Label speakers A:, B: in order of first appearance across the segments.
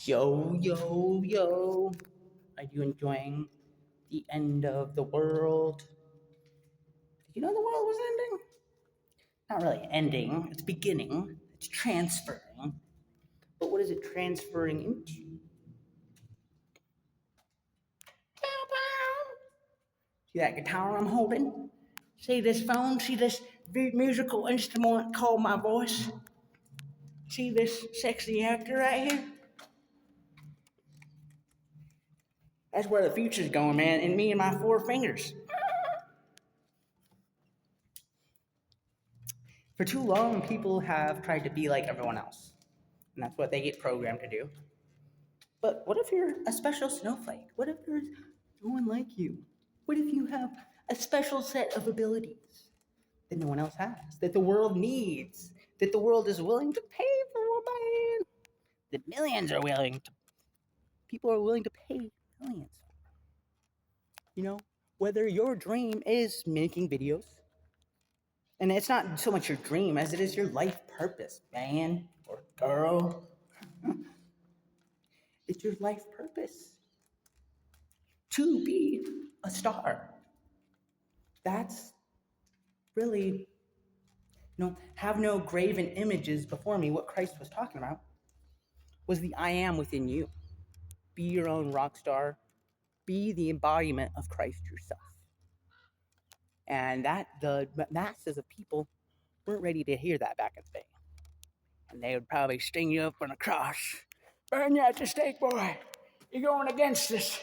A: Yo, yo, yo. Are you enjoying the end of the world? Did you know the world was ending? Not really ending, it's beginning, it's transferring. But what is it transferring into? See that guitar I'm holding? See this phone? See this musical instrument called my voice? See this sexy actor right here? That's where the future's going, man, and me and my four fingers. For too long, people have tried to be like everyone else, and that's what they get programmed to do. But what if you're a special snowflake? What if there's no one like you? What if you have a special set of abilities that no one else has, that the world needs, that the world is willing to pay for, man? That people are willing to pay millions for. You know, whether your dream is making videos, and it's not so much your dream as it is your life purpose, man or girl. It's your life purpose to be a star. That's really, have no graven images before me. What Christ was talking about was the I am within you. Be your own rock star. Be the embodiment of Christ yourself. And that the masses of people weren't ready to hear that back in the day. And they would probably sting you up on a cross. Burn you at the stake, boy. You're going against us.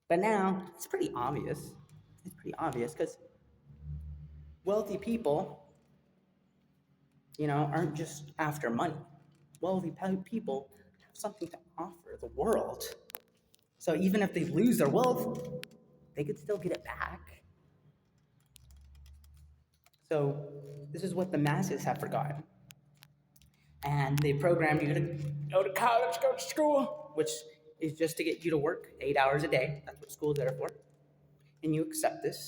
A: But now, it's pretty obvious. It's pretty obvious because wealthy people, aren't just after money. Wealthy people have something to offer the world. So even if they lose their wealth, they could still get it back. So this is what the masses have forgotten. And they programmed you to go to college, go to school, which is just to get you to work 8 hours a day. That's what school's there for. And you accept this.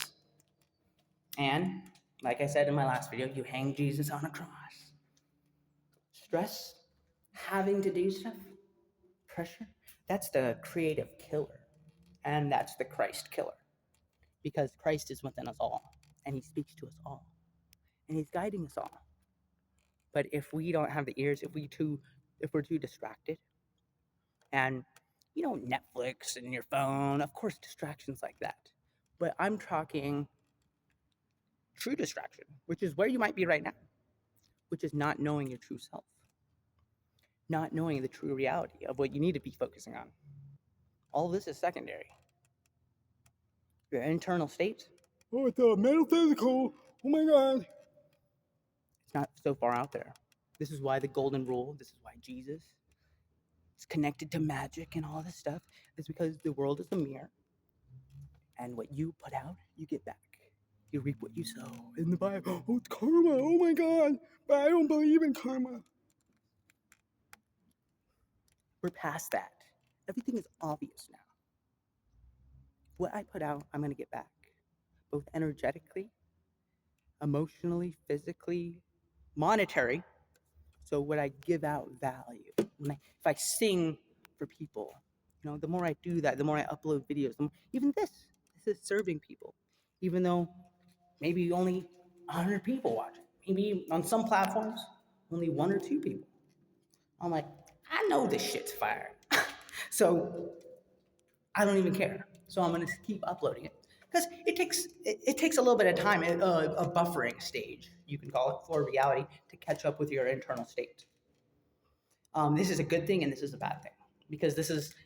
A: And like I said in my last video, you hang Jesus on a cross. Stress, having to do stuff, pressure, that's the creative killer. And that's the Christ killer. Because Christ is within us all. And he speaks to us all. And he's guiding us all. But if we don't have the ears, if we're too distracted, and Netflix and your phone, of course, distractions like that. But I'm talking true distraction, which is where you might be right now, which is not knowing your true self, not knowing the true reality of what you need to be focusing on. All this is secondary. Your internal state, oh, it's a metaphysical, oh my God. It's not so far out there. This is why the golden rule, this is why Jesus is connected to magic and all this stuff, is because the world is a mirror. And what you put out, you get back. You reap what you sow. In the Bible, oh, it's karma, oh my God, but I don't believe in karma. We're past that. Everything is obvious now. What I put out, I'm going to get back, both energetically, emotionally, physically, monetary. So when I give out value, if I sing for people, the more I do that, the more I upload videos, even this is serving people. Even though maybe only 100 people watch it. Maybe on some platforms, only 1 or 2 people. I'm like, I know this shit's fire. So I don't even care. So I'm going to keep uploading it. Because it takes a little bit of time, a buffering stage, you can call it, for reality to catch up with your internal state. This is a good thing and this is a bad thing. Because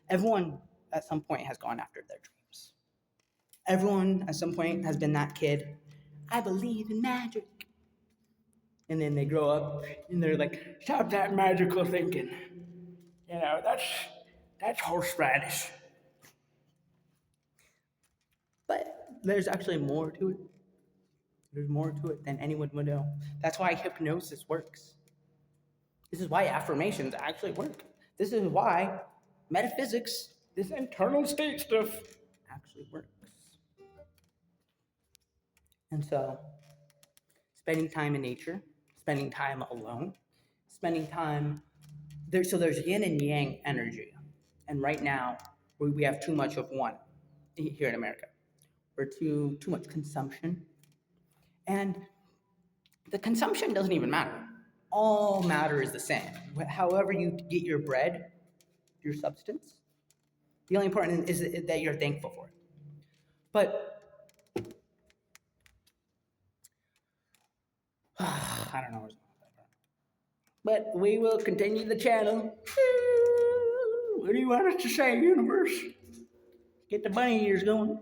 A: everyone at some point has gone after their dreams. Everyone at some point has been that kid, I believe in magic. And then they grow up and they're like, stop that magical thinking. That's horseradish. But there's actually more to it. There's more to it than anyone would know. That's why hypnosis works. This is why affirmations actually work. This is why metaphysics, this internal state stuff, actually works. And so, spending time in nature, spending time alone, spending time So there's yin and yang energy. And right now, we have too much of one here in America. We're too much consumption. And the consumption doesn't even matter. All matter is the same. However you get your bread, your substance, the only important is that you're thankful for it. But I don't know. But we will continue the channel. What do you want us to say, universe? Get the bunny ears going.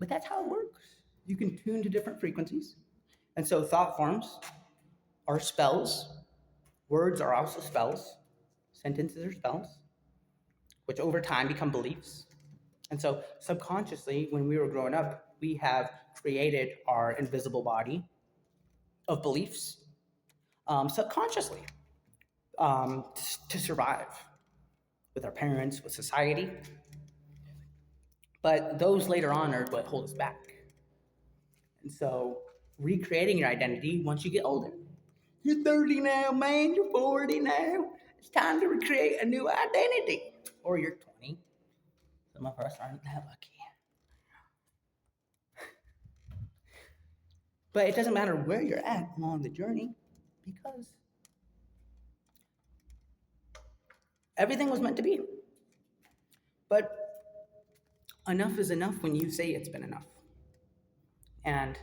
A: But that's how it works. You can tune to different frequencies. And so thought forms are spells. Words are also spells. Sentences are spells, which over time become beliefs. And so subconsciously, when we were growing up, we have created our invisible body of beliefs subconsciously to survive with our parents, with society. But those later on are what hold us back. And so recreating your identity once you get older. You're 30 now, man. You're 40 now. It's time to recreate a new identity. Or you're 20. Some of us aren't that lucky. But it doesn't matter where you're at along the journey because everything was meant to be. But enough is enough when you say it's been enough. And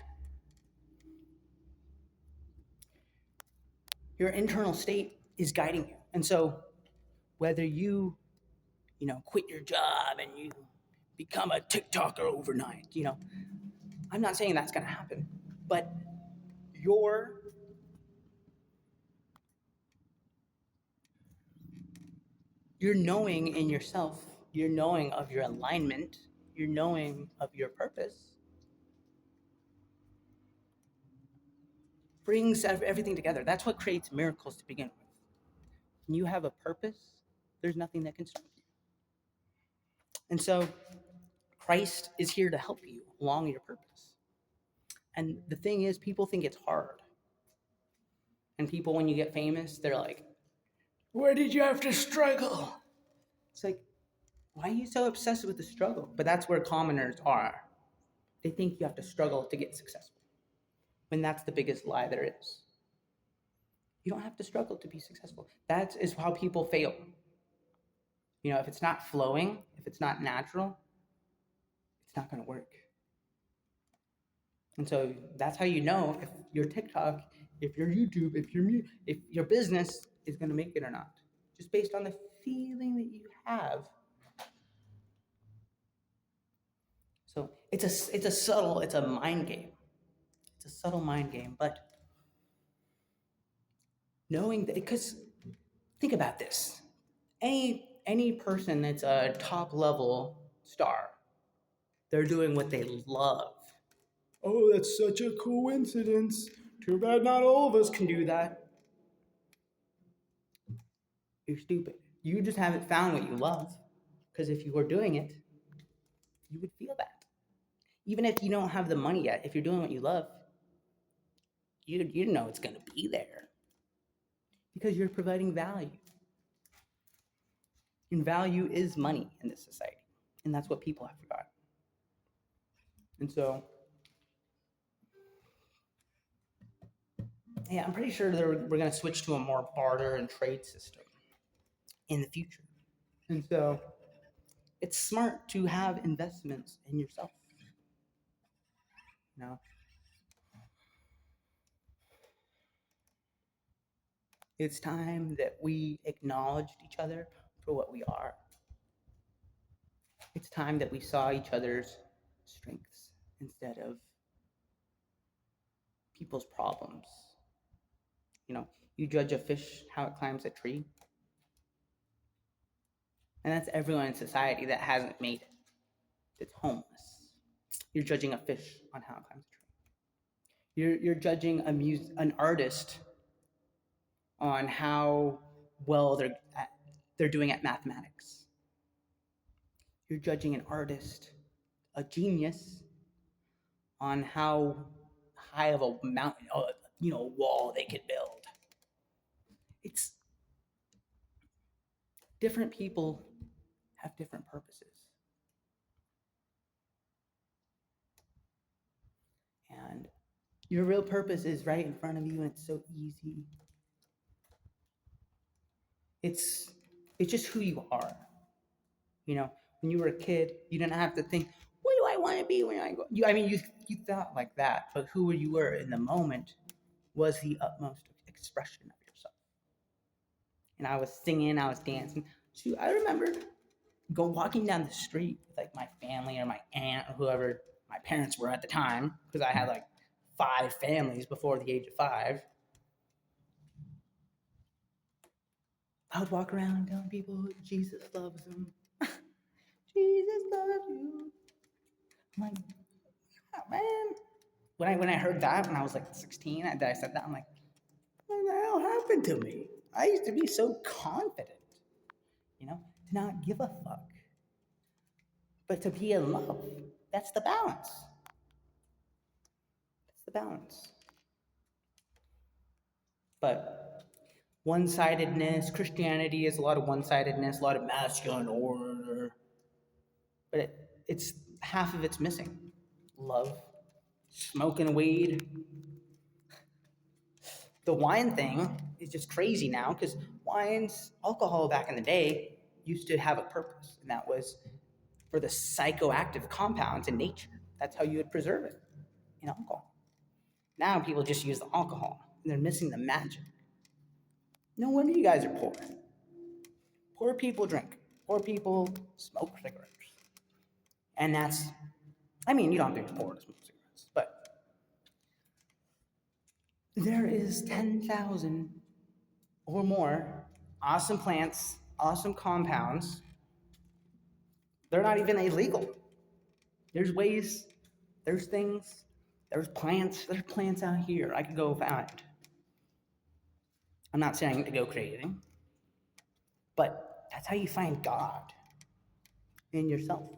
A: your internal state is guiding you. And so whether you quit your job and you become a TikToker overnight, I'm not saying that's going to happen, but you're knowing in yourself, you're knowing of your alignment, you're knowing of your purpose, brings everything together. That's what creates miracles to begin with. When you have a purpose, there's nothing that can stop you. And so Christ is here to help you along your purpose. And the thing is, people think it's hard. And people, when you get famous, they're like, where did you have to struggle? It's like, why are you so obsessed with the struggle? But that's where commoners are. They think you have to struggle to get successful, when that's the biggest lie there is. You don't have to struggle to be successful. That is how people fail. If it's not flowing, if it's not natural, it's not going to work. And so that's how you know if your TikTok, if your YouTube, if your business is going to make it or not, just based on the feeling that you have. So it's a mind game. It's a subtle mind game, but knowing that, because think about this. Any person that's a top level star, they're doing what they love. Oh, that's such a coincidence. Too bad not all of us can do that. You're stupid. You just haven't found what you love. Because if you were doing it, you would feel that. Even if you don't have the money yet, if you're doing what you love, you know it's going to be there. Because you're providing value. And value is money in this society. And that's what people have forgotten. And so, yeah, I'm pretty sure we're going to switch to a more barter and trade system in the future. And so, it's smart to have investments in yourself. It's time that we acknowledged each other for what we are. It's time that we saw each other's strengths instead of people's problems. You judge a fish how it climbs a tree. And that's everyone in society that hasn't made it, that's homeless. You're judging a fish on how it climbs a tree. You're judging an artist on how well they're doing at mathematics. You're judging an artist, a genius, on how high of a mountain, wall they could build. different people have different purposes. And your real purpose is right in front of you, and it's so easy. It's just who you are. You know, when you were a kid, you didn't have to think, what do I want to be when I go? You thought like that, but who you were in the moment was the utmost expression of yourself. And I was singing, I was dancing. So I remember walking down the street with like my family or my aunt or whoever my parents were at the time, because I had like 5 families before the age of 5. I would walk around telling people Jesus loves them. Jesus loves you. I'm like, oh, man. When I heard that when I was like 16, I said that, I'm like, what the hell happened to me? I used to be so confident, to not give a fuck, but to be in love. That's the balance. That's the balance. But one-sidedness, Christianity is a lot of one-sidedness, a lot of masculine order, but it's half of it's missing. Love, smoking weed. The wine thing is just crazy now, because alcohol back in the day used to have a purpose, and that was for the psychoactive compounds in nature. That's how you would preserve it in alcohol. Now people just use the alcohol, and they're missing the magic. No wonder you guys are poor. Poor people drink. Poor people smoke cigarettes. And you don't have to be poor to smoke cigarettes, but there is 10,000 or more awesome plants, awesome compounds. They're not even illegal. There's ways, there's things, there's plants out here I could go find. I'm not saying to go crazy, but that's how you find God in yourself.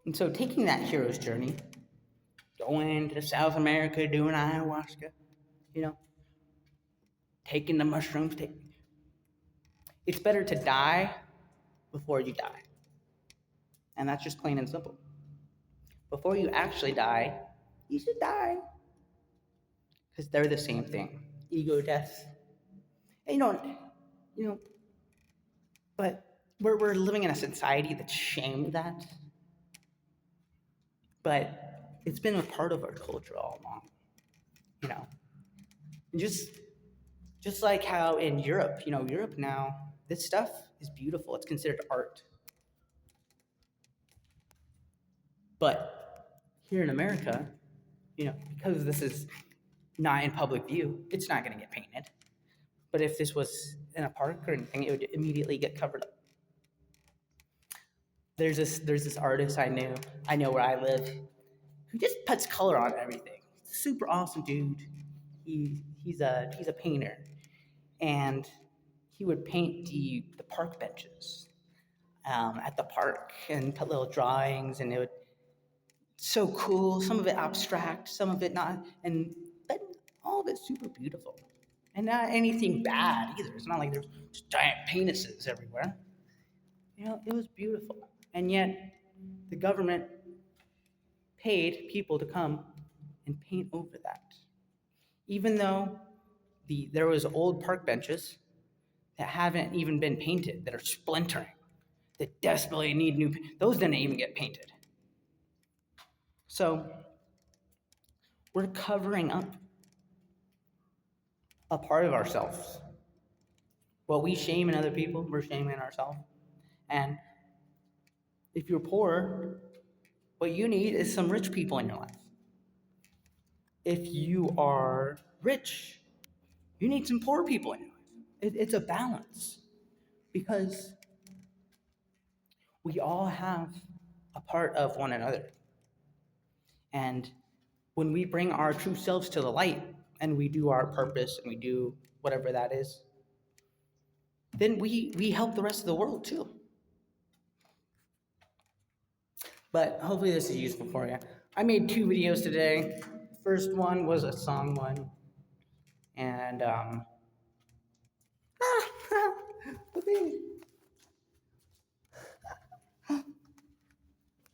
A: And so taking that hero's journey, going to South America, doing ayahuasca, taking the mushrooms, it's better to die before you die. And that's just plain and simple. Before you actually die, you should die. Because they're the same thing. Ego death. And but we're living in a society that's shamed that. But it's been a part of our culture all along. Just like how in Europe, Europe now, this stuff is beautiful. It's considered art. But here in America, because this is not in public view, it's not going to get painted. But if this was in a park or anything, it would immediately get covered up. There's this artist I know where I live, who just puts color on everything. Super awesome dude. He's a painter, and he would paint the park benches at the park and put little drawings, and it would so cool. Some of it abstract, some of it not, but all of it super beautiful, and not anything bad either. It's not like there's just giant penises everywhere. It was beautiful, and yet the government paid people to come and paint over that, even though there was old park benches that haven't even been painted, that are splintering, that desperately need new. Those didn't even get painted. So we're covering up a part of ourselves. What we shame in other people, we're shaming ourselves. And if you're poor, what you need is some rich people in your life. If you are rich, you need some poor people in your life. It's a balance, because we all have a part of one another. And when we bring our true selves to the light, and we do our purpose, and we do whatever that is, then we help the rest of the world too. But hopefully this is useful for you. I made 2 videos today. First one was a song one, and me.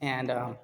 A: And